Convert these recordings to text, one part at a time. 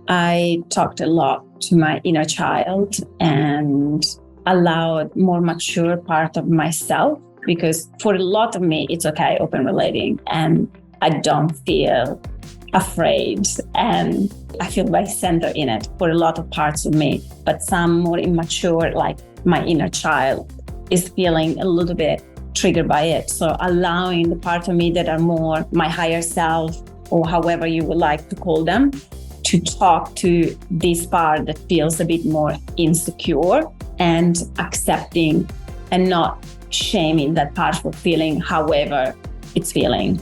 I talked a lot to my inner child and allowed more mature part of myself, because for a lot of me, it's okay, open relating, and I don't feel afraid and I feel very centered in it for a lot of parts of me. But some more immature, like my inner child, is feeling a little bit triggered by it. So allowing the part of me that are more my higher self, or however you would like to call them, to talk to this part that feels a bit more insecure, and accepting and not shaming that part for feeling however it's feeling.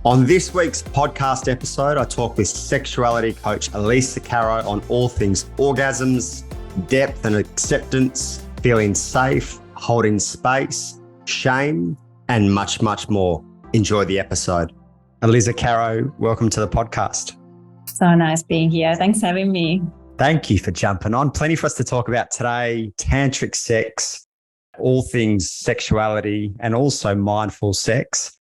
On this week's podcast episode, I talk with sexuality coach Elisa Caro on all things orgasms, depth and acceptance, feeling safe, holding space, shame, and much, much more. Enjoy the episode. Elisa Caro, welcome to the podcast. So nice being here. Thanks for having me. Thank you for jumping on. Plenty for us to talk about today: tantric sex, all things sexuality, and also mindful sex.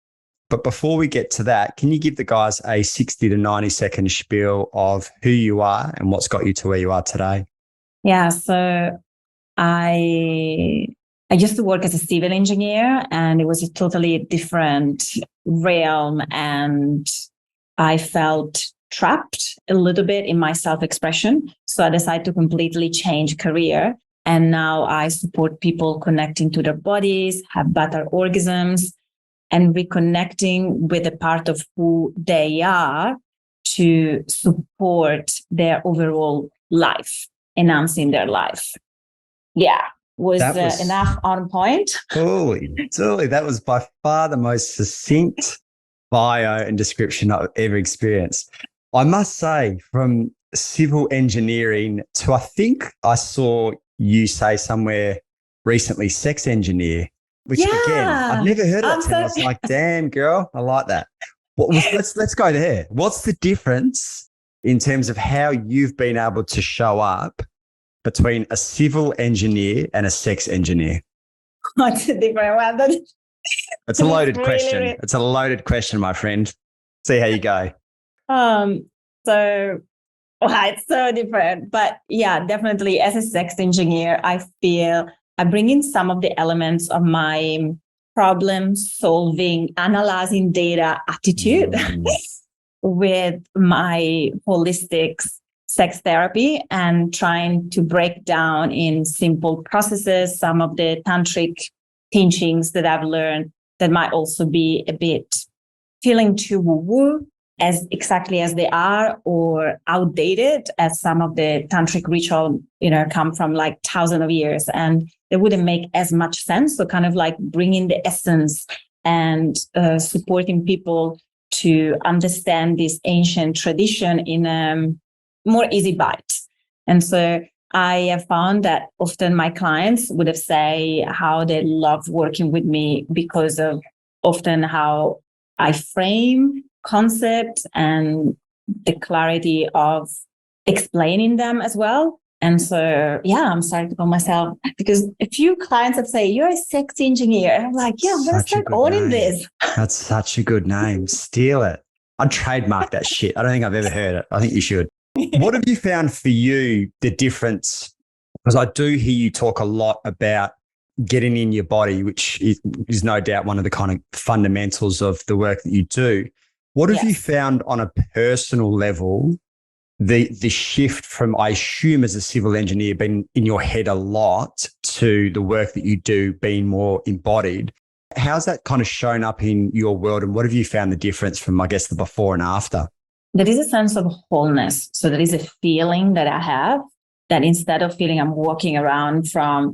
But before we get to that, can you give the guys a 60 to 90 second spiel of who you are and what's got you to where you are today? Yeah, so I used to work as a civil engineer, and it was a totally different realm, and I felt trapped a little bit in my self-expression. So I decided to completely change career. And now I support people connecting to their bodies, have better orgasms, and reconnecting with a part of who they are to support their overall life, enhancing their life. Yeah. Was enough on point? Totally. That was by far the most succinct bio and description I've ever experienced. I must say, from civil engineering to, I think I saw you say somewhere recently, sex engineer, which again, I've never heard of that. I was like, damn girl, I like that. Let's go there. What's the difference in terms of how you've been able to show up between a civil engineer and a sex engineer? What's the difference? Well, it's a loaded question. It's a loaded question, my friend. See how you go. It's so different. But yeah, definitely as a sex engineer, I feel I bring in some of the elements of my problem solving, analyzing data attitude with my holistic sex therapy, and trying to break down in simple processes some of the tantric teachings that I've learned that might also be a bit feeling too woo-woo as exactly as they are, or outdated as some of the tantric ritual, come from like thousands of years, and they wouldn't make as much sense. So kind of like bringing the essence and supporting people to understand this ancient tradition in a more easy bite. And so I have found that often my clients would have say how they love working with me because of often how I frame concepts and the clarity of explaining them as well. And so, I'm starting to call myself, because a few clients have said, you're a sex engineer. And I'm like, I'm going to start owning this. That's such a good name. Steal it. I'd trademark that shit. I don't think I've ever heard it. I think you should. What have you found for you, the difference? Because I do hear you talk a lot about getting in your body, which is no doubt one of the kind of fundamentals of the work that you do. What have you found on a personal level, the shift from, I assume as a civil engineer, being in your head a lot, to the work that you do being more embodied? How's that kind of shown up in your world, and what have you found the difference from, I guess, the before and after? There is a sense of wholeness. So there is a feeling that I have that instead of feeling I'm walking around from,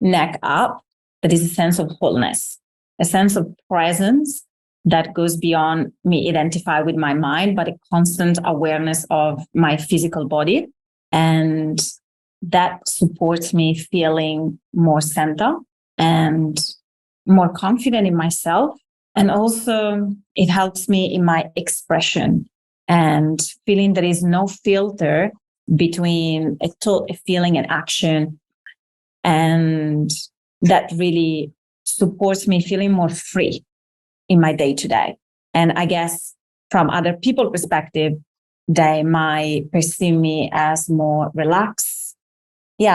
neck up, there is a sense of wholeness, a sense of presence that goes beyond me identify with my mind, but a constant awareness of my physical body. And that supports me feeling more centered and more confident in myself. And also it helps me in my expression and feeling there is no filter between a feeling and action. And that really supports me feeling more free in my day-to-day. And I guess from other people's perspective, they might perceive me as more relaxed,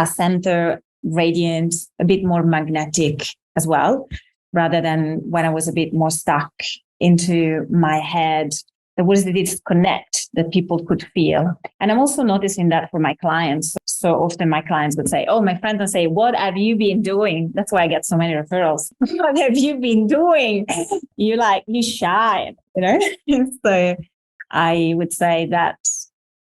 center, radiant, a bit more magnetic as well, rather than when I was a bit more stuck into my head. There was the disconnect that people could feel. And I'm also noticing that for my clients. So often my clients would say, oh, my friends would say, what have you been doing? That's why I get so many referrals. What have you been doing? You shy, So I would say that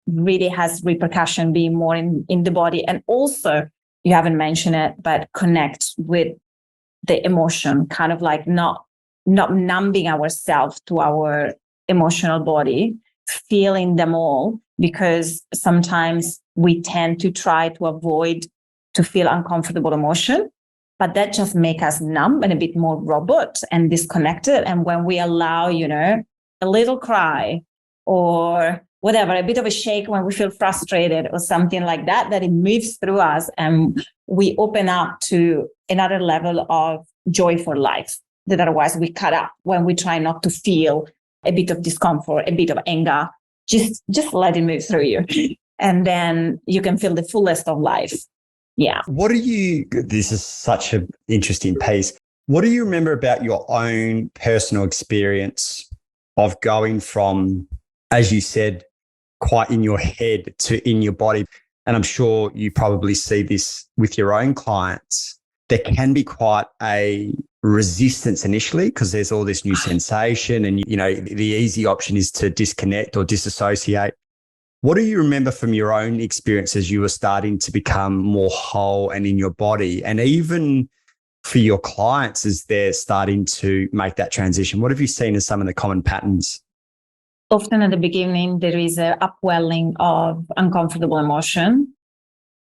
really has repercussion being more in the body. And also, you haven't mentioned it, but connect with the emotion, kind of like not numbing ourselves to our emotional body, feeling them all, because sometimes we tend to try to avoid to feel uncomfortable emotion, but that just make us numb and a bit more robot and disconnected. And when we allow, a little cry or whatever, a bit of a shake when we feel frustrated or something like that, that it moves through us and we open up to another level of joy for life that otherwise we cut up when we try not to feel a bit of discomfort, a bit of anger. Just let it move through you. And then you can feel the fullest of life. Yeah. This is such an interesting piece. What do you remember about your own personal experience of going from, as you said, quite in your head to in your body? And I'm sure you probably see this with your own clients. There can be quite a resistance initially because there's all this new sensation and, the easy option is to disconnect or disassociate. What do you remember from your own experience as you were starting to become more whole and in your body? And even for your clients as they're starting to make that transition, what have you seen as some of the common patterns? Often at the beginning, there is an upwelling of uncomfortable emotion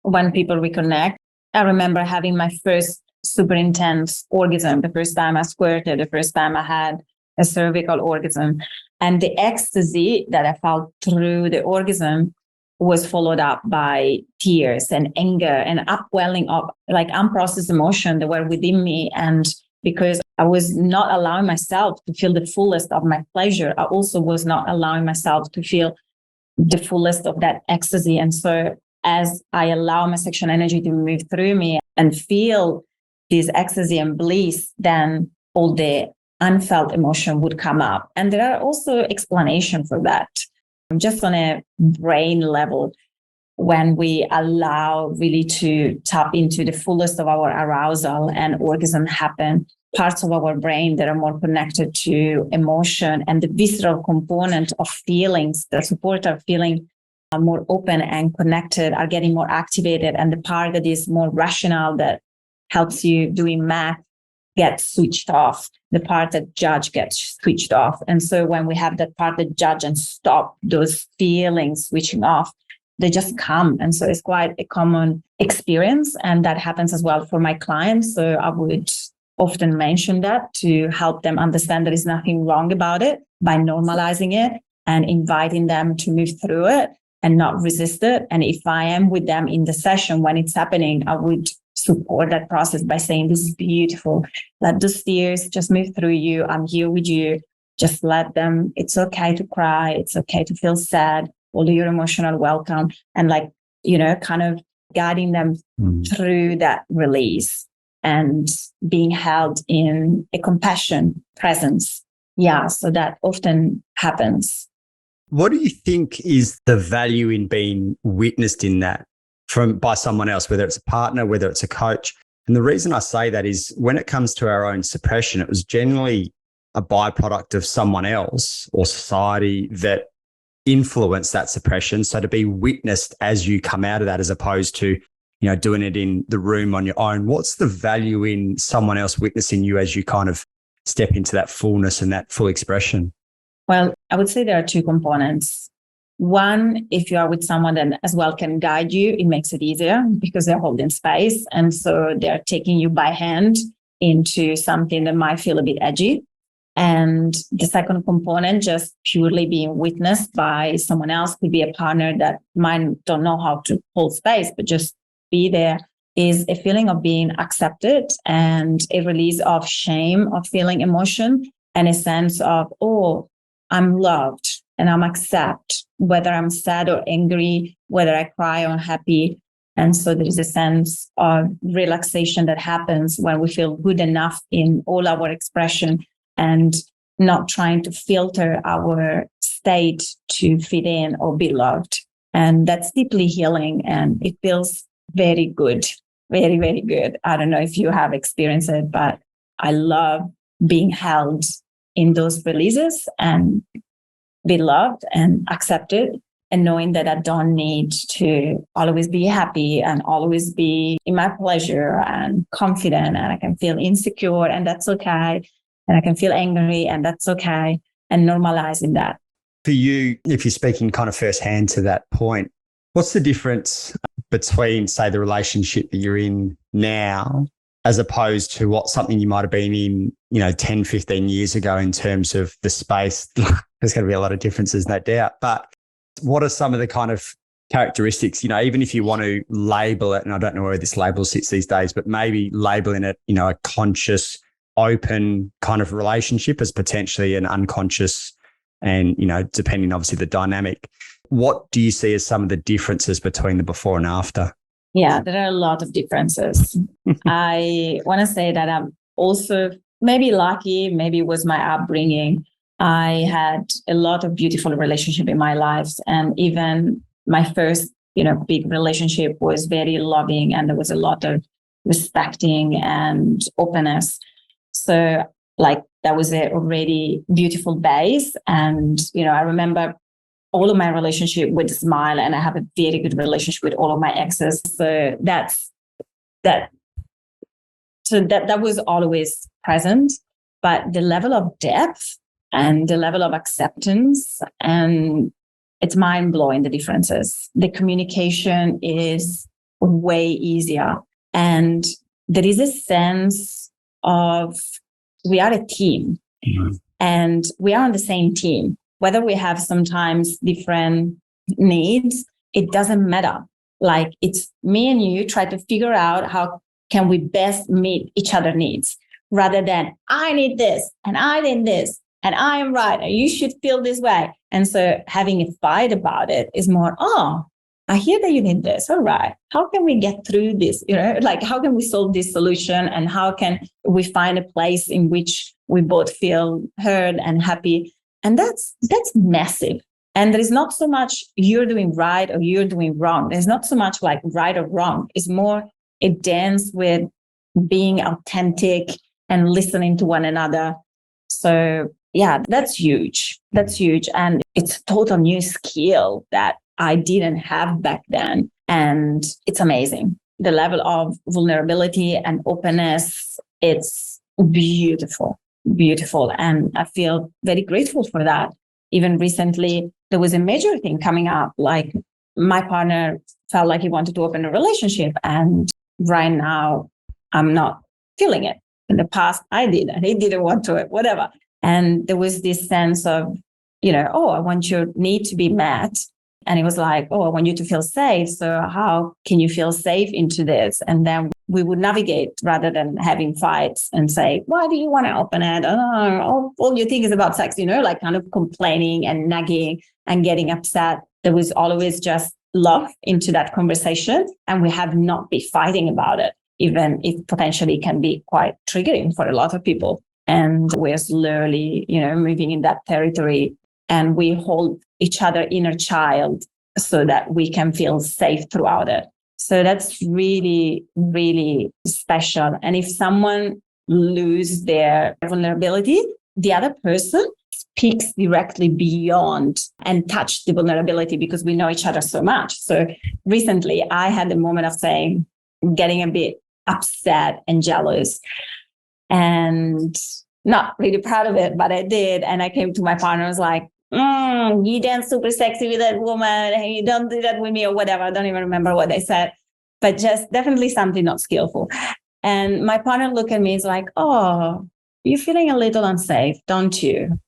when people reconnect. I remember having my first super intense orgasm, the first time I squirted, the first time I had a cervical orgasm. And the ecstasy that I felt through the orgasm was followed up by tears and anger and upwelling of like unprocessed emotion that were within me. And because I was not allowing myself to feel the fullest of my pleasure, I also was not allowing myself to feel the fullest of that ecstasy. And so as I allow my sexual energy to move through me and feel this ecstasy and bliss, then all the unfelt emotion would come up. And there are also explanations for that. Just on a brain level, when we allow really to tap into the fullest of our arousal and orgasm happen, parts of our brain that are more connected to emotion and the visceral component of feelings that support our feeling are more open and connected, are getting more activated. And the part that is more rational, that helps you doing math, gets switched off. The part that judge gets switched off. And so when we have that part that judge and stop those feelings switching off, they just come. And so it's quite a common experience. And that happens as well for my clients. So I would often mention that to help them understand there is nothing wrong about it by normalizing it and inviting them to move through it and not resist it. And if I am with them in the session when it's happening, I would support that process by saying, this is beautiful. Let those tears just move through you. I'm here with you. Just let them. It's okay to cry. It's okay to feel sad. All your emotional welcome. And kind of guiding them through that release and being held in a compassion presence. Yeah. So that often happens. What do you think is the value in being witnessed in that by someone else, whether it's a partner, whether it's a coach? And the reason I say that is when it comes to our own suppression, it was generally a byproduct of someone else or society that influenced that suppression. So to be witnessed as you come out of that, as opposed to, doing it in the room on your own, what's the value in someone else witnessing you as you kind of step into that fullness and that full expression? Well, I would say there are two components. One, if you are with someone that as well can guide you, it makes it easier because they're holding space. And so they're taking you by hand into something that might feel a bit edgy. And the second component, just purely being witnessed by someone else, could be a partner that might don't know how to hold space, but just be there, is a feeling of being accepted and a release of shame of feeling emotion and a sense of, oh, I'm loved and I'm accept whether I'm sad or angry, whether I cry or happy. And so there is a sense of relaxation that happens when we feel good enough in all our expression and not trying to filter our state to fit in or be loved. And that's deeply healing, and it feels very good, very, very good. I don't know if you have experienced it, but I love being held in those releases and be loved and accepted, and knowing that I don't need to always be happy and always be in my pleasure and confident, and I can feel insecure, and that's okay. And I can feel angry, and that's okay, and normalizing that. For you, if you're speaking kind of firsthand to that point, what's the difference between, say, the relationship that you're in now as opposed to what something you might have been in, 10, 15 years ago in terms of the space? There's going to be a lot of differences, no doubt. But what are some of the kind of characteristics, even if you want to label it, and I don't know where this label sits these days, but maybe labeling it, a conscious, open kind of relationship as potentially an unconscious, and, depending obviously the dynamic. What do you see as some of the differences between the before and after? Yeah, there are a lot of differences. I want to say that I'm also maybe lucky, maybe it was my upbringing. I had a lot of beautiful relationships in my life. And even my first, big relationship was very loving, and there was a lot of respecting and openness. So that was a already beautiful base. And, I remember all of my relationship with a smile, and I have a very good relationship with all of my exes. So that was always present, but the level of depth and the level of acceptance, and it's mind blowing, the differences. The communication is way easier. And there is a sense of we are a team, and we are on the same team. Whether we have sometimes different needs, it doesn't matter. It's me and you try to figure out how can we best meet each other's needs, rather than I need this and I need this and I am right and you should feel this way. And so having a fight about it is more, I hear that you need this. All right. How can we get through this? How can we solve this solution? And how can we find a place in which we both feel heard and happy? And that's massive. And there is not so much you're doing right or you're doing wrong. There's not so much like right or wrong. It's more a dance with being authentic and listening to one another. So yeah, that's huge. That's huge. And it's a total new skill that I didn't have back then. And it's amazing. The level of vulnerability and openness, it's beautiful, beautiful. And I feel very grateful for that. Even recently, there was a major thing coming up. My partner felt like he wanted to open a relationship. And right now, I'm not feeling it. In the past, I did, and he didn't want to, whatever. And there was this sense of, I want your need to be met. And it was like, I want you to feel safe. So how can you feel safe into this? And then we would navigate rather than having fights and say, why do you want to open it? All you think is about sex, kind of complaining and nagging and getting upset. There was always just love into that conversation. And we have not been fighting about it, even if potentially can be quite triggering for a lot of people. And we're slowly, moving in that territory. And we hold each other inner child so that we can feel safe throughout it. So that's really, really special. And if someone loses their vulnerability, the other person speaks directly beyond and touch the vulnerability because we know each other so much. So recently I had a moment of getting a bit upset and jealous and not really proud of it, but I did. And I came to my partner and was like, you dance super sexy with that woman and you don't do that with me or whatever. I don't even remember what they said, but just definitely something not skillful. And my partner looked at me and is like, you're feeling a little unsafe, don't you?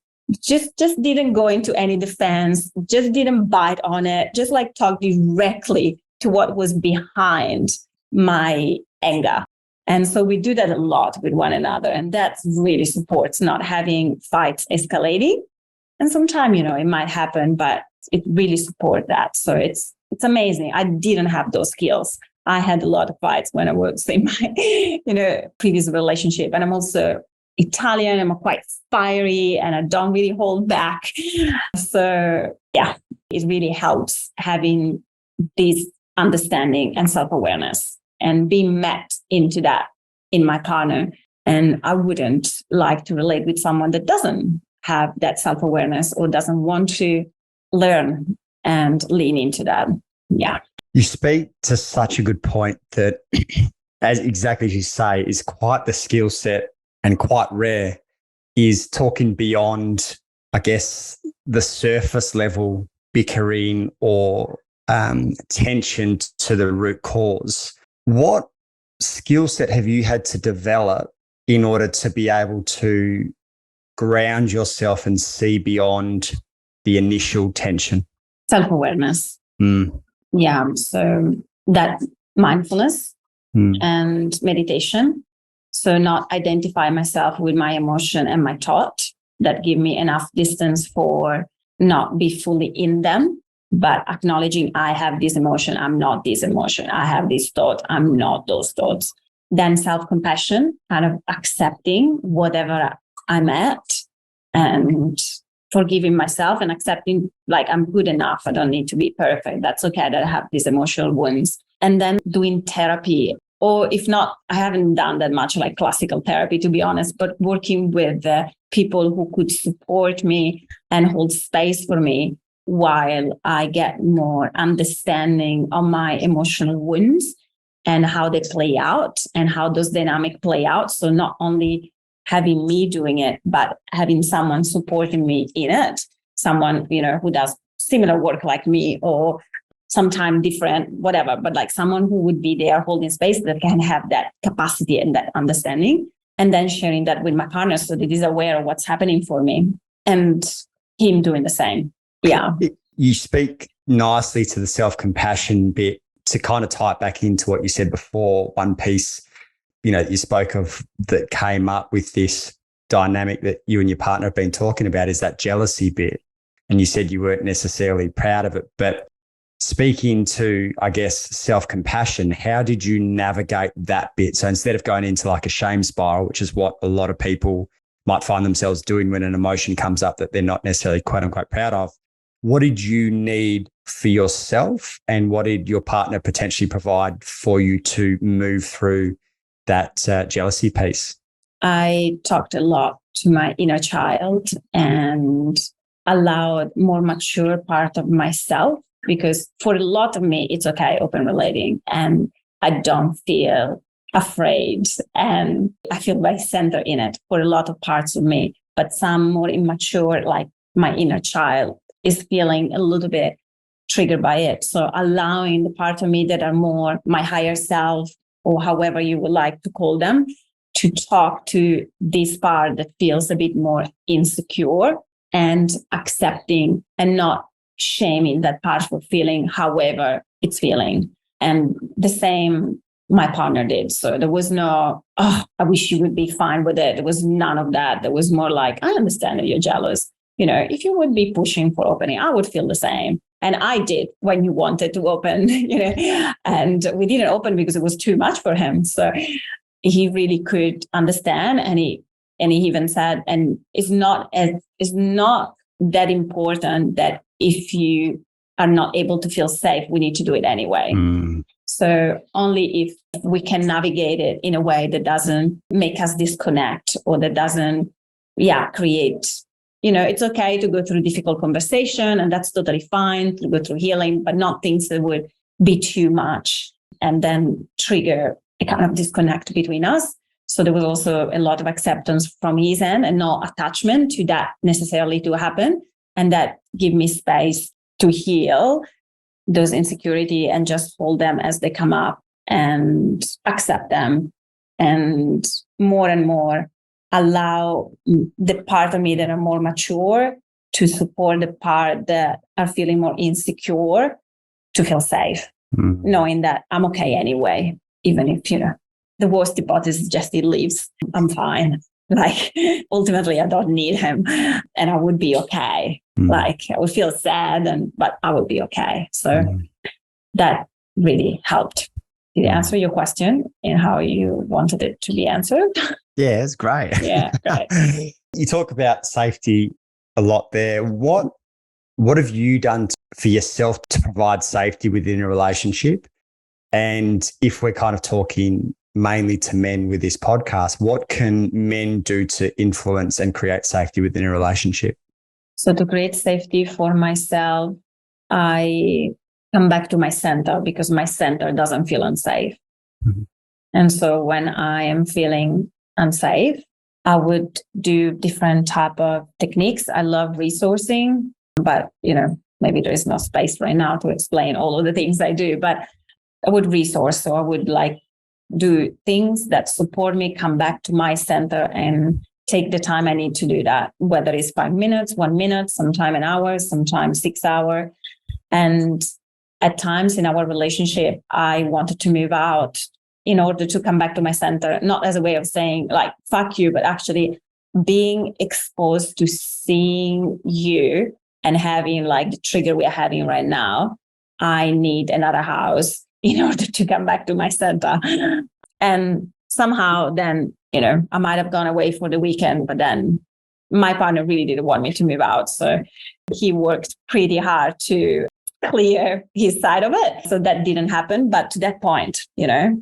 Just didn't go into any defense, just didn't bite on it, just talk directly to what was behind my anger. And so we do that a lot with one another. And that really supports not having fights escalating. And sometimes, it might happen, but it really supports that. So it's amazing. I didn't have those skills. I had a lot of fights when I was in my, previous relationship. And I'm also Italian. I'm quite fiery and I don't really hold back. So yeah, it really helps having this understanding and self-awareness and being met into that in my partner. And I wouldn't like to relate with someone that doesn't have that self-awareness or doesn't want to learn and lean into that. Yeah. You speak to such a good point that, as exactly as you say, is quite the skill set and quite rare, is talking beyond, I guess, the surface level bickering or tension to the root cause. What skill set have you had to develop in order to be able to ground yourself and see beyond the initial tension? Self-awareness. Yeah. So that mindfulness and meditation. So not identify myself with my emotion and my thought, that give me enough distance for not be fully in them, but acknowledging I have this emotion, I'm not this emotion. I have this thought, I'm not those thoughts. Then self-compassion, kind of accepting whatever I'm at and forgiving myself and accepting like I'm good enough. I don't need to be perfect. That's okay that I have these emotional wounds. And then doing therapy, or if not, I haven't done that much like classical therapy, to be honest, but working with people who could support me and hold space for me while I get more understanding of my emotional wounds and how they play out and how those dynamics play out. So not only having me doing it, but having someone supporting me in it, someone, who does similar work like me or sometimes different, whatever, but like someone who would be there holding space that can have that capacity and that understanding, and then sharing that with my partner so that he's aware of what's happening for me and him doing the same. Yeah. You speak nicely to the self-compassion bit. To kind of tie it back into what you said before, one piece, you spoke of that came up with this dynamic that you and your partner have been talking about is that jealousy bit. And you said you weren't necessarily proud of it, but speaking to, I guess, self-compassion, how did you navigate that bit? So instead of going into like a shame spiral, which is what a lot of people might find themselves doing when an emotion comes up that they're not necessarily quote unquote proud of, what did you need for yourself and what did your partner potentially provide for you to move through that jealousy piece? I talked a lot to my inner child and allowed more mature part of myself, because for a lot of me, it's okay, open relating, and I don't feel afraid and I feel very centered in it for a lot of parts of me. But some more immature, like my inner child, is feeling a little bit triggered by it. So allowing the part of me that are more my higher self, or however you would like to call them, to talk to this part that feels a bit more insecure and accepting and not shaming that part for feeling however it's feeling. And the same my partner did. So there was no, I wish you would be fine with it. There was none of that. There was more like, I understand that you're jealous. If you would be pushing for opening, I would feel the same. And I did when you wanted to open, and we didn't open because it was too much for him. So he really could understand. And he even said, and it's not that important that if you are not able to feel safe, we need to do it anyway. So only if we can navigate it in a way that doesn't make us disconnect or that doesn't, create, it's okay to go through difficult conversation and that's totally fine to go through healing, but not things that would be too much and then trigger a kind of disconnect between us. So there was also a lot of acceptance from his end and no attachment to that necessarily to happen. And that gave me space to heal those insecurity and just hold them as they come up and accept them. And more allow the part of me that are more mature to support the part that are feeling more insecure to feel safe, knowing that I'm okay anyway, even if, the worst hypothesis just it leaves, I'm fine. Like ultimately I don't need him and I would be okay. Like I would feel sad but I would be okay. So that really helped. Did it answer your question in how you wanted it to be answered? Yeah, it's great. Yeah, great. You talk about safety a lot there. What have you done for yourself to provide safety within a relationship? And if we're kind of talking mainly to men with this podcast, what can men do to influence and create safety within a relationship? So to create safety for myself, I come back to my center because my center doesn't feel unsafe. And so when I am feeling unsafe, I would do different type of techniques. I love resourcing, but maybe there is no space right now to explain all of the things I do, but I would resource. So I would like do things that support me, come back to my center and take the time I need to do that, whether it's 5 minutes, 1 minute, sometime an hour, sometimes 6 hours. And at times in our relationship, I wanted to move out in order to come back to my center, not as a way of saying like, fuck you, but actually being exposed to seeing you and having like the trigger we are having right now. I need another house in order to come back to my center. And somehow then, I might have gone away for the weekend, but then my partner really didn't want me to move out. So he worked pretty hard to clear his side of it. So that didn't happen. But to that point,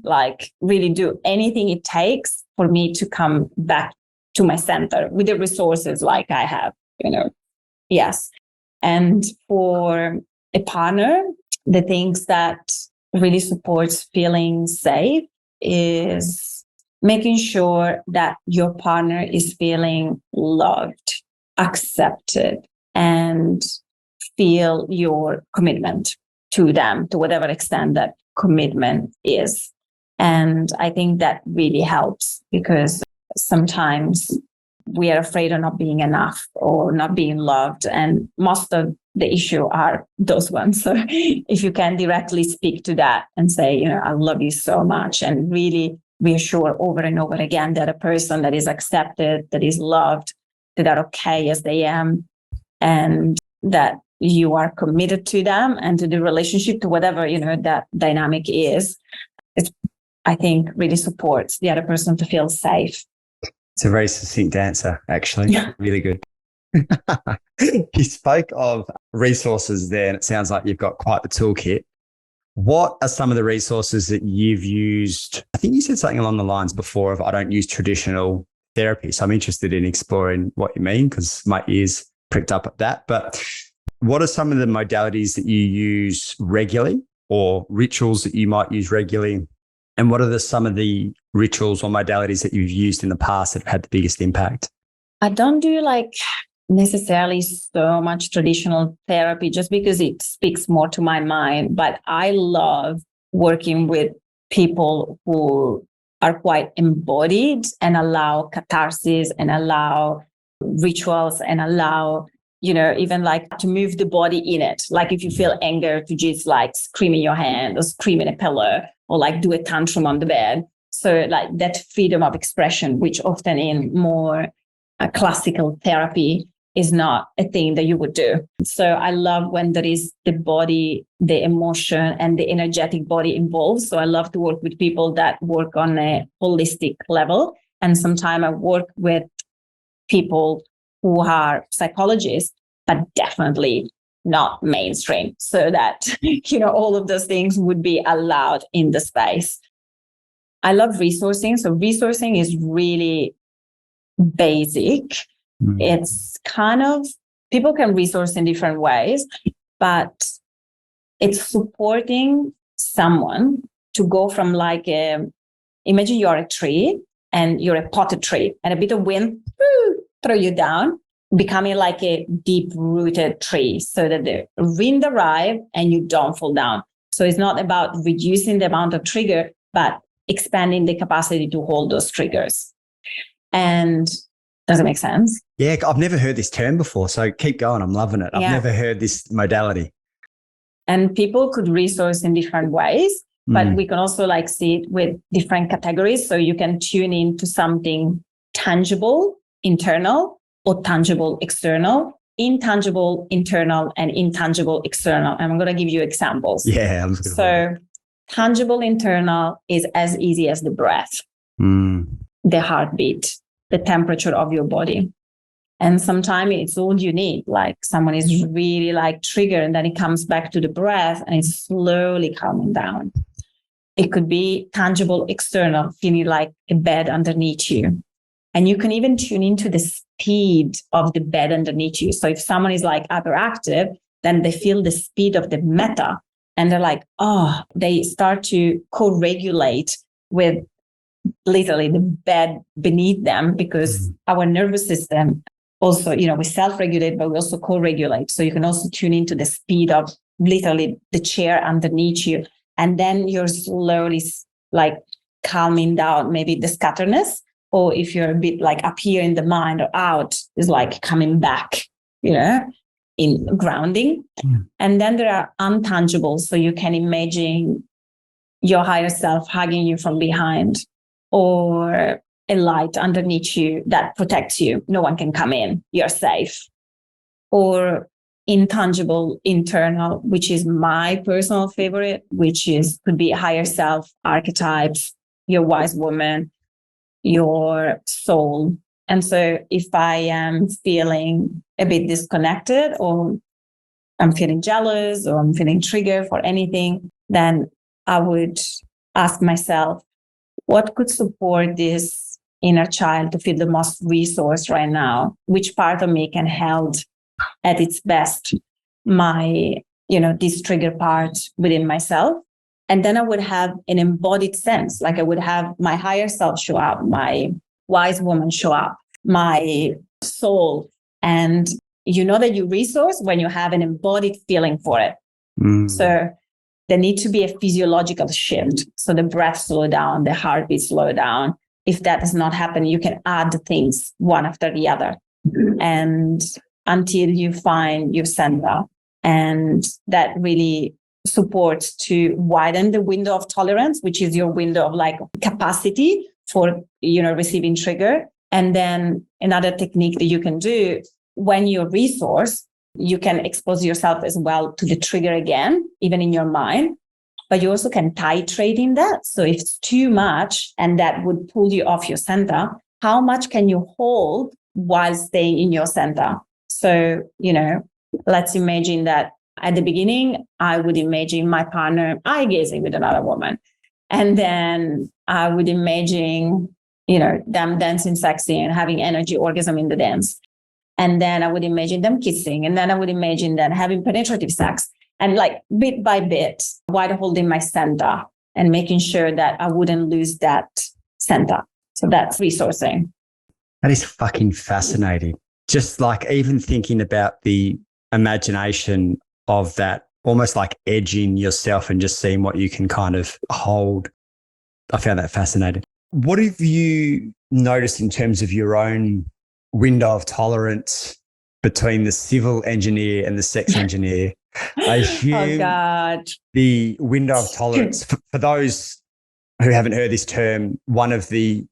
like really do anything it takes for me to come back to my center with the resources like I have, Yes. And for a partner, the things that really supports feeling safe is making sure that your partner is feeling loved, accepted, and feel your commitment to them to whatever extent that commitment is. And I think that really helps because sometimes we are afraid of not being enough or not being loved. And most of the issue are those ones. So if you can directly speak to that and say, I love you so much, and really reassure over and over again that a person that is accepted, that is loved, that are okay as they are, and that you are committed to them and to the relationship, to whatever, that dynamic is, it, I think really supports the other person to feel safe. It's a very succinct answer, actually. Really good. You spoke of resources there, and it sounds like you've got quite the toolkit. What are some of the resources that you've used? I think you said something along the lines before of I don't use traditional therapy. So I'm interested in exploring what you mean because my ears pricked up at that. But what are some of the modalities that you use regularly or rituals that you might use regularly? And what are some of the rituals or modalities that you've used in the past that have had the biggest impact? I don't do like necessarily so much traditional therapy just because it speaks more to my mind. But I love working with people who are quite embodied and allow catharsis and allow rituals and allow, even like to move the body in it. Like if you feel anger, to just like scream in your hand or scream in a pillow or like do a tantrum on the bed. So like that freedom of expression, which often in more classical therapy is not a thing that you would do. So I love when there is the body, the emotion, and the energetic body involved. So I love to work with people that work on a holistic level. And sometimes I work with people who are psychologists, but definitely not mainstream, so that, all of those things would be allowed in the space. I love resourcing. So resourcing is really basic. It's kind of, people can resource in different ways, but it's supporting someone to go from like imagine you're a tree and you're a potted tree and a bit of wind throw you down, becoming like a deep rooted tree so that the wind arrives and you don't fall down. So it's not about reducing the amount of trigger, but expanding the capacity to hold those triggers. And does it make sense? Yeah, I've never heard this term before. So keep going. I'm loving it. I've never heard this modality. And people could resource in different ways, but we can also like see it with different categories. So you can tune into something tangible, internal, or tangible, external, intangible, internal, and intangible, external. And I'm going to give you examples. Yeah. I'm just So tangible, internal is as easy as the breath, the heartbeat, the temperature of your body. And sometimes it's all you need. Like someone is really like triggered and then it comes back to the breath and it's slowly calming down. It could be tangible, external, feeling like a bed underneath you. And you can even tune into the speed of the bed underneath you. So if someone is like hyperactive, then they feel the speed of the meta and they're like, oh, they start to co-regulate with literally the bed beneath them, because our nervous system also, we self-regulate, but we also co-regulate. So you can also tune into the speed of literally the chair underneath you. And then you're slowly like calming down maybe the scatterness, or if you're a bit like up here in the mind or out, is like coming back, in grounding. And then there are untangibles. So you can imagine your higher self hugging you from behind, or a light underneath you that protects you. No one can come in. You're safe. Or intangible, internal, which is my personal favorite, could be higher self archetypes, your wise woman, your soul. And so if I am feeling a bit disconnected, or I'm feeling jealous, or I'm feeling triggered for anything, then I would ask myself, what could support this inner child to feel the most resourced right now? Which part of me can hold at its best my, this trigger part within myself? And then I would have an embodied sense, like I would have my higher self show up, my wise woman show up, my soul. And you know that you resource when you have an embodied feeling for it. So there needs to be a physiological shift. So the breath slow down, the heartbeat slow down. If that does not happen, you can add things one after the other. And until you find your center. And that really supports to widen the window of tolerance, which is your window of like capacity for, receiving trigger. And then another technique that you can do when you resource, you can expose yourself as well to the trigger again, even in your mind, but you also can titrate in that. So if it's too much and that would pull you off your center, how much can you hold while staying in your center? So, let's imagine that at the beginning, I would imagine my partner eye gazing with another woman. And then I would imagine, them dancing sexy and having energy orgasm in the dance. And then I would imagine them kissing. And then I would imagine them having penetrative sex. And like bit by bit, while holding my center and making sure that I wouldn't lose that center. So that's resourcing. That is fucking fascinating. Just like even thinking about the imagination of that, almost like edging yourself and just seeing what you can kind of hold. I found that fascinating. What have you noticed in terms of your own window of tolerance between the civil engineer and the sex engineer? I assume the window of tolerance, for those who haven't heard this term, one of the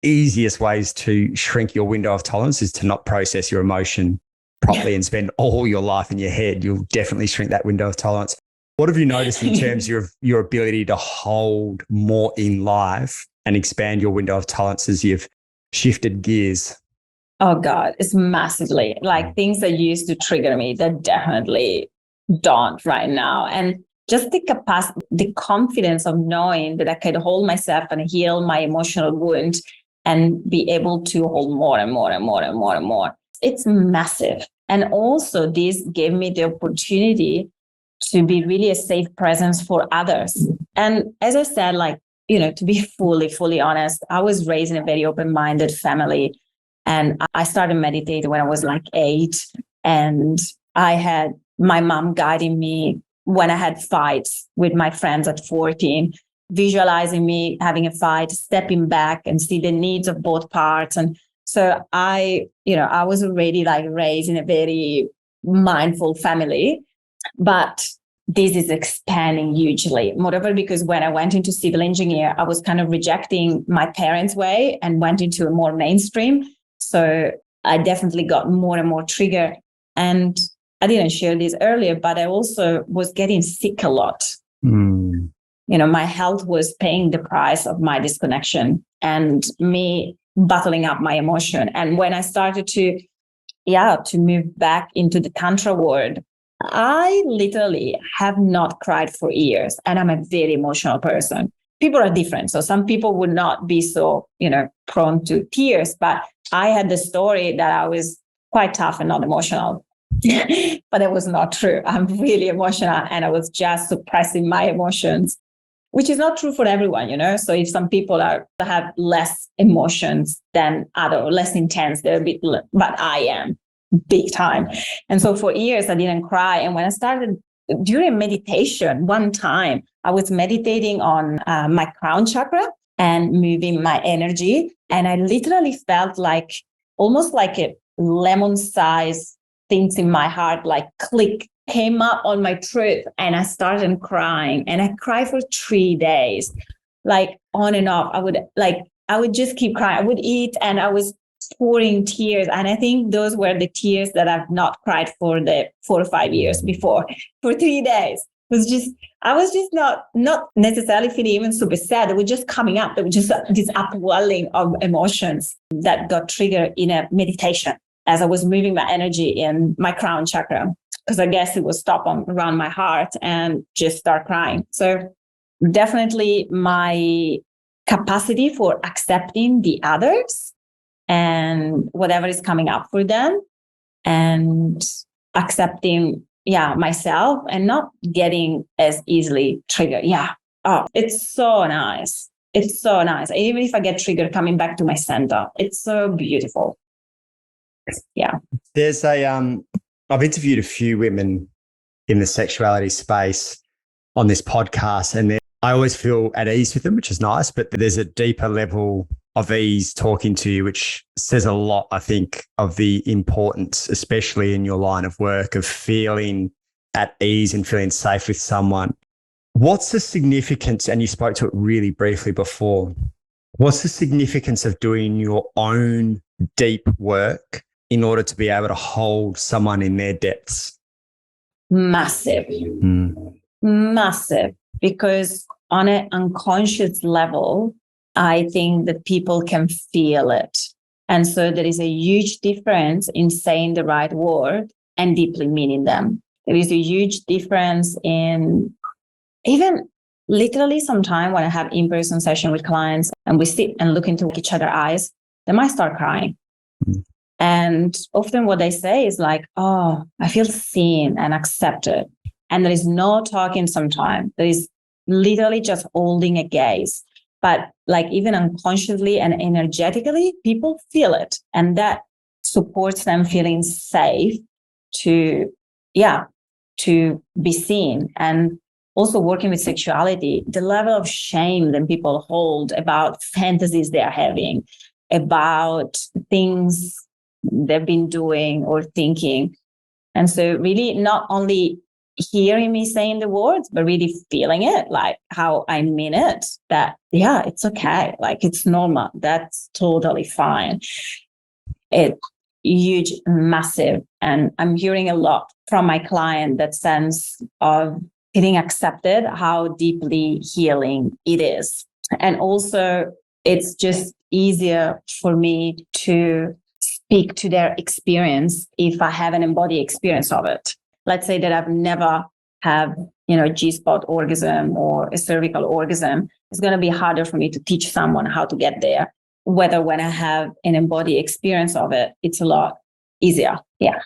easiest ways to shrink your window of tolerance is to not process your emotion properly and spend all your life in your head. You'll definitely shrink that window of tolerance. What have you noticed in terms of your ability to hold more in life and expand your window of tolerance as you've shifted gears? Oh God, it's massively like things that used to trigger me that definitely don't right now. And just the capacity, the confidence of knowing that I could hold myself and heal my emotional wound and be able to hold more and more and more and more and more. It's massive. And also this gave me the opportunity to be really a safe presence for others. And as I said, to be fully honest, I was raised in a very open-minded family. And I started meditating when I was like 8. And I had my mom guiding me when I had fights with my friends at 14, visualizing me having a fight, stepping back and see the needs of both parts. And so I was already like raised in a very mindful family. But this is expanding hugely. Moreover, because when I went into civil engineer, I was kind of rejecting my parents' way and went into a more mainstream. So I definitely got more and more triggered. And I didn't share this earlier, but I also was getting sick a lot. My health was paying the price of my disconnection and me bottling up my emotion. And when I started to move back into the Tantra world, I literally have not cried for years. And I'm a very emotional person. People are different. So some people would not be so, prone to tears. But I had the story that I was quite tough and not emotional. But that was not true. I'm really emotional and I was just suppressing my emotions, which is not true for everyone, So if some people have less emotions than other, less intense, they're a bit, but I am big time. And so for years I didn't cry. And when I started during meditation, one time I was meditating on my crown chakra and moving my energy. And I literally felt like almost like a lemon-sized things in my heart, like click, came up on my throat, and I started crying. And I cried for 3 days, like on and off. I would just keep crying. I would eat and I was pouring tears. And I think those were the tears that I've not cried for the 4 or 5 years before. For 3 days. I was just not necessarily feeling even super sad. It was just coming up. It was just this upwelling of emotions that got triggered in a meditation as I was moving my energy in my crown chakra, because I guess it was stop around my heart and just start crying. So definitely my capacity for accepting the others and whatever is coming up for them, and accepting myself and not getting as easily triggered. It's so nice. It's so nice. Even if I get triggered, coming back to my center, it's so beautiful. There's I've interviewed a few women in the sexuality space on this podcast, and I always feel at ease with them, which is nice, but there's a deeper level of ease talking to you, which says a lot, I think, of the importance, especially in your line of work, of feeling at ease and feeling safe with someone. What's the significance, and you spoke to it really briefly before, what's the significance of doing your own deep work in order to be able to hold someone in their depths? Massive. Massive. Because on an unconscious level, I think that people can feel it. And so there is a huge difference in saying the right word and deeply meaning them. There is a huge difference in even literally sometime when I have in-person session with clients and we sit and look into each other's eyes, they might start crying. And often what they say is like, oh, I feel seen and accepted. And there is no talking sometimes. There is literally just holding a gaze. But like even unconsciously and energetically, people feel it. And that supports them feeling safe to be seen. And also working with sexuality, the level of shame that people hold about fantasies they're having, about things they've been doing or thinking. And so really not only hearing me saying the words, but really feeling it, like how I mean it, that, it's okay. Like it's normal. That's totally fine. It's huge, massive. And I'm hearing a lot from my client, that sense of feeling accepted, how deeply healing it is. And also it's just easier for me to speak to their experience if I have an embodied experience of it. Let's say that I've never have, G-spot orgasm or a cervical orgasm. It's going to be harder for me to teach someone how to get there. Whether when I have an embodied experience of it, it's a lot easier. Yeah.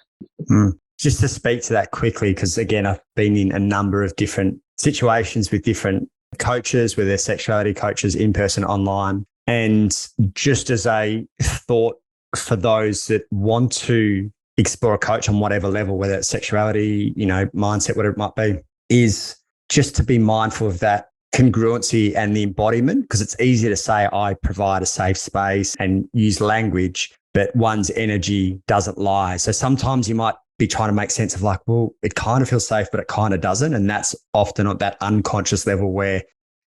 Just to speak to that quickly, because again, I've been in a number of different situations with different coaches, whether they're sexuality coaches, in person, online. And just as a thought for those that want to explore a coach on whatever level, whether it's sexuality, mindset, whatever it might be, is just to be mindful of that congruency and the embodiment, because it's easy to say, I provide a safe space and use language, but one's energy doesn't lie. So sometimes you might be trying to make sense of like, well, it kind of feels safe, but it kind of doesn't. And that's often at that unconscious level where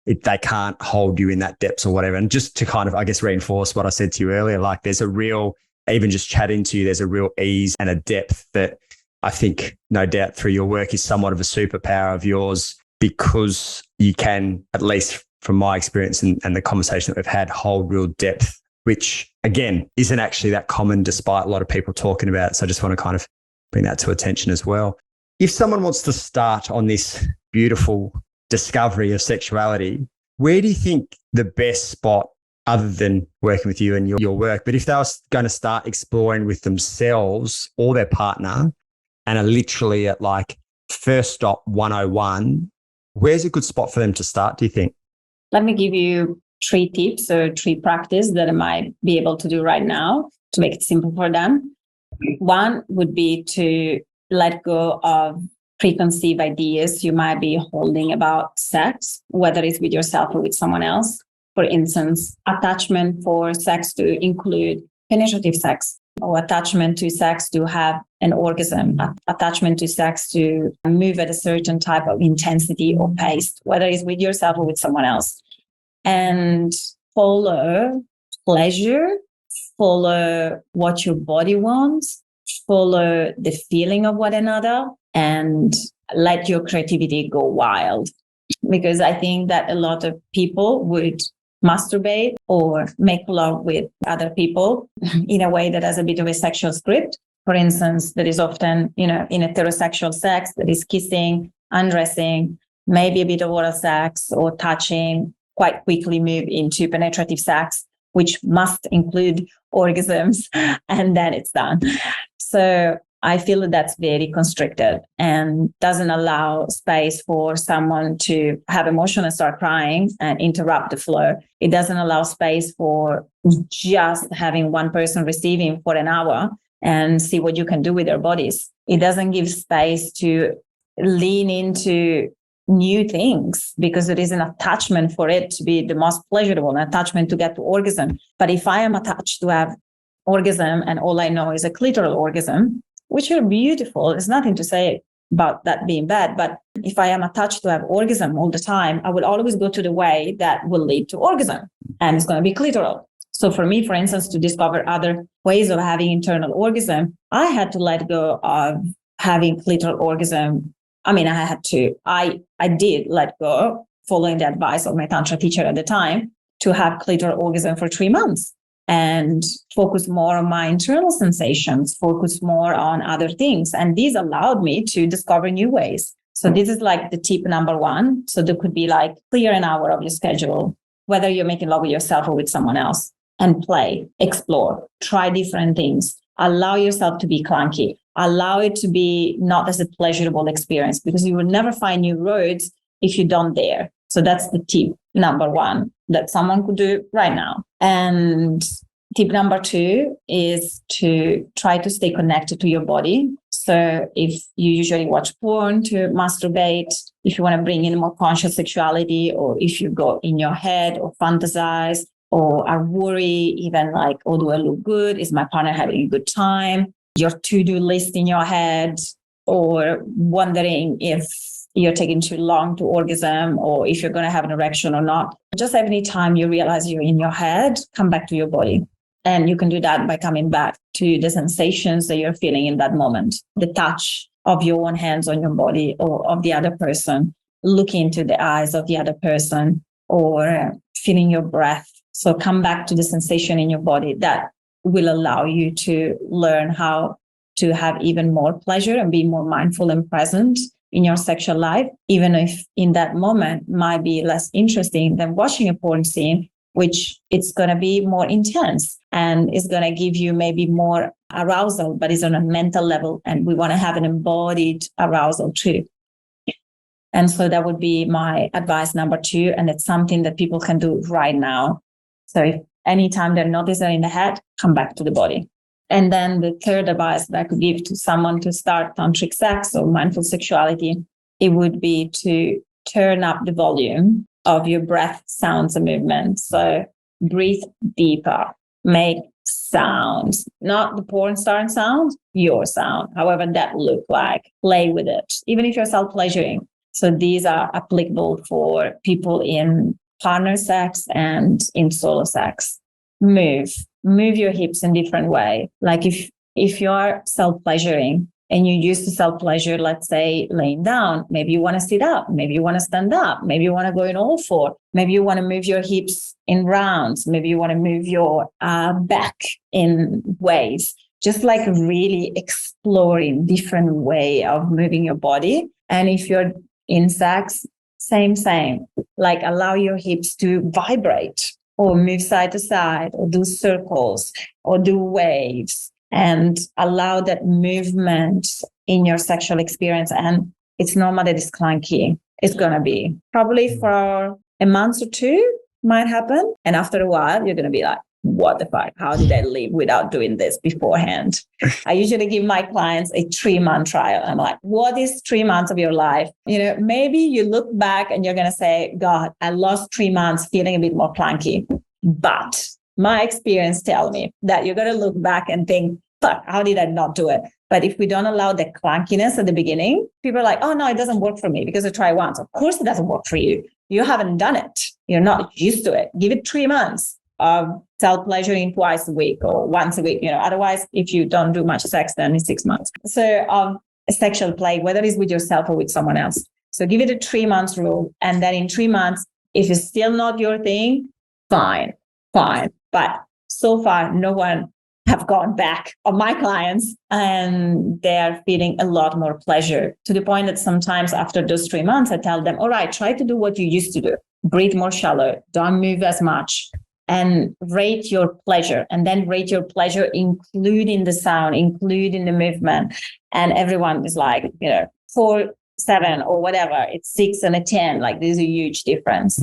they can't hold you in that depth or whatever. And just to kind of, I guess, reinforce what I said to you earlier, like there's a real, even just chatting to you, there's a real ease and a depth that I think no doubt through your work is somewhat of a superpower of yours, because you can, at least from my experience and the conversation that we've had, hold real depth, which again, isn't actually that common despite a lot of people talking about it. So I just want to kind of bring that to attention as well. If someone wants to start on this beautiful discovery of sexuality, where do you think the best spot, other than working with you and your work, but if they were going to start exploring with themselves or their partner and are literally at like first stop 101, where's a good spot for them to start, do you think? Let me give you 3 tips or 3 practices that I might be able to do right now to make it simple for them. One would be to let go of preconceived ideas you might be holding about sex, whether it's with yourself or with someone else. For instance, attachment for sex to include penetrative sex, or attachment to sex to have an orgasm, attachment to sex to move at a certain type of intensity or pace, whether it's with yourself or with someone else. And follow pleasure, follow what your body wants, follow the feeling of one another, and let your creativity go wild. Because I think that a lot of people would masturbate or make love with other people in a way that has a bit of a sexual script. For instance, that is often, in heterosexual sex, that is kissing, undressing, maybe a bit of oral sex or touching, quite quickly move into penetrative sex, which must include orgasms, and then it's done. So I feel that that's very constricted and doesn't allow space for someone to have emotion and start crying and interrupt the flow. It doesn't allow space for just having one person receiving for an hour and see what you can do with their bodies. It doesn't give space to lean into new things because there is an attachment for it to be the most pleasurable, an attachment to get to orgasm. But if I am attached to have orgasm and all I know is a clitoral orgasm, which are beautiful, there's nothing to say about that being bad. But if I am attached to have orgasm all the time, I will always go to the way that will lead to orgasm, and it's going to be clitoral. So for me, for instance, to discover other ways of having internal orgasm, I had to let go of having clitoral orgasm. I mean, I did let go, following the advice of my Tantra teacher at the time, to have clitoral orgasm for 3 months and focus more on my internal sensations, focus more on other things. And these allowed me to discover new ways. So this is like the tip number 1. So there could be like clear an hour of your schedule, whether you're making love with yourself or with someone else, and play, explore, try different things, allow yourself to be clunky, allow it to be not as a pleasurable experience, because you will never find new roads if you don't dare. So that's the tip number 1 that someone could do right now. And tip number 2 is to try to stay connected to your body. So if you usually watch porn to masturbate, if you want to bring in more conscious sexuality, or if you go in your head or fantasize or are worried, even like, oh, do I look good? Is my partner having a good time? Your to-do list in your head, or wondering if you're taking too long to orgasm or if you're going to have an erection or not. Just every time you realize you're in your head, come back to your body. And you can do that by coming back to the sensations that you're feeling in that moment, the touch of your own hands on your body or of the other person, looking into the eyes of the other person, or feeling your breath. So come back to the sensation in your body. That will allow you to learn how to have even more pleasure and be more mindful and present in your sexual life, even if in that moment might be less interesting than watching a porn scene, which it's going to be more intense and is going to give you maybe more arousal, but it's on a mental level. And we want to have an embodied arousal too. And so that would be my advice number 2. And it's something that people can do right now. So if anytime they're noticing in the head, come back to the body. And then the third advice that I could give to someone to start tantric sex or mindful sexuality, it would be to turn up the volume of your breath, sounds, and movements. So breathe deeper, make sounds, not the porn star sound, your sound, however that look like. Play with it, even if you're self-pleasuring. So these are applicable for people in partner sex and in solo sex. Move your hips in different way. Like if you're self-pleasuring and you used to self-pleasure, let's say laying down, maybe you want to sit up, maybe you want to stand up, maybe you want to go in all four, maybe you want to move your hips in rounds, maybe you want to move your back in waves, just like really exploring different way of moving your body. And if you're in sex, same, like allow your hips to vibrate or move side to side or do circles or do waves, and allow that movement in your sexual experience. And it's normal that it's clunky. It's going to be probably for a month or two might happen. And after a while, you're going to be like, what the fuck? How did I live without doing this beforehand? I usually give my clients a 3-month trial. I'm like, what is 3 months of your life? Maybe you look back and you're going to say, God, I lost 3 months feeling a bit more clunky. But my experience tells me that you're going to look back and think, fuck, how did I not do it? But if we don't allow the clunkiness at the beginning, people are like, oh, no, it doesn't work for me because I try once. Of course, it doesn't work for you. You haven't done it. You're not used to it. Give it 3 months of self-pleasuring twice a week or once a week. Otherwise, if you don't do much sex, then it's 6 months. So sexual play, whether it's with yourself or with someone else. So give it a 3 months rule. And then in 3 months, if it's still not your thing, fine. But so far, no one have gone back of my clients and they're feeling a lot more pleasure, to the point that sometimes after those 3 months, I tell them, all right, try to do what you used to do. Breathe more shallow. Don't move as much. And rate your pleasure. And then rate your pleasure, including the sound, including the movement. And everyone is like, 4, 7 or whatever. It's 6 and a 10. Like there's a huge difference.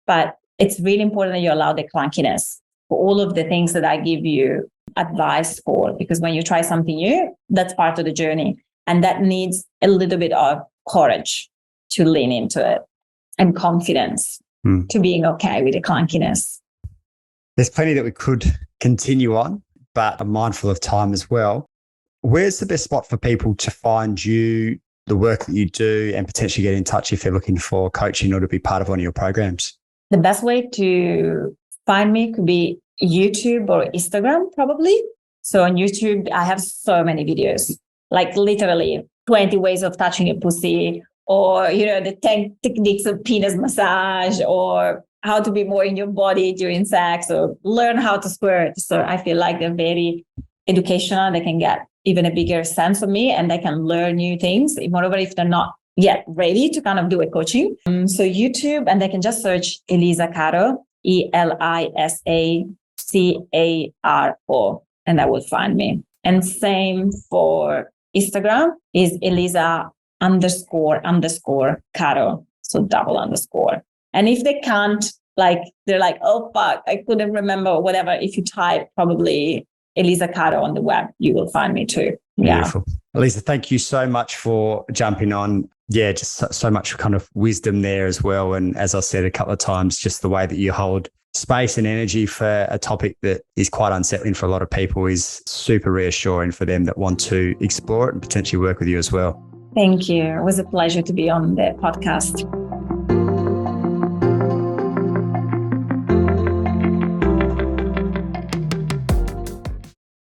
But it's really important that you allow the clunkiness for all of the things that I give you advice for, because when you try something new, that's part of the journey. And that needs a little bit of courage to lean into it and confidence to being okay with the clunkiness. There's plenty that we could continue on, but I'm mindful of time as well. Where's the best spot for people to find you, the work that you do, and potentially get in touch if they're looking for coaching or to be part of one of your programs? The best way to find me could be YouTube or Instagram, probably. So on YouTube, I have so many videos, like literally 20 ways of touching a pussy, or, the 10 techniques of penis massage, or how to be more in your body during sex, or learn how to squirt. So I feel like they're very educational. They can get even a bigger sense of me and they can learn new things. Moreover, if they're not yet ready to kind of do a coaching. So YouTube, and they can just search Elisa Caro, ELISA CARO, and that will find me. And same for Instagram is Elisa __ Caro. So double underscore. And if they can't, they're like, oh, fuck, I couldn't remember or whatever. If you type probably Elisa Caro on the web, you will find me too. Beautiful. Yeah. Elisa, thank you so much for jumping on. Yeah, just so much kind of wisdom there as well. And as I said a couple of times, just the way that you hold space and energy for a topic that is quite unsettling for a lot of people is super reassuring for them that want to explore it and potentially work with you as well. Thank you. It was a pleasure to be on the podcast.